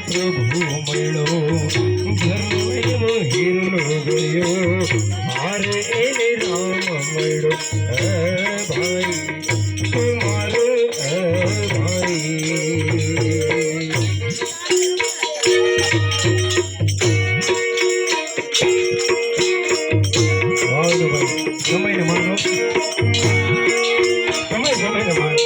प्रभु મળ્યો ઘરમાં હીરો ગયો મારે એને રામ મળ્યો ભાઈ મારો ભાઈ સમયને માનો સમયને માનો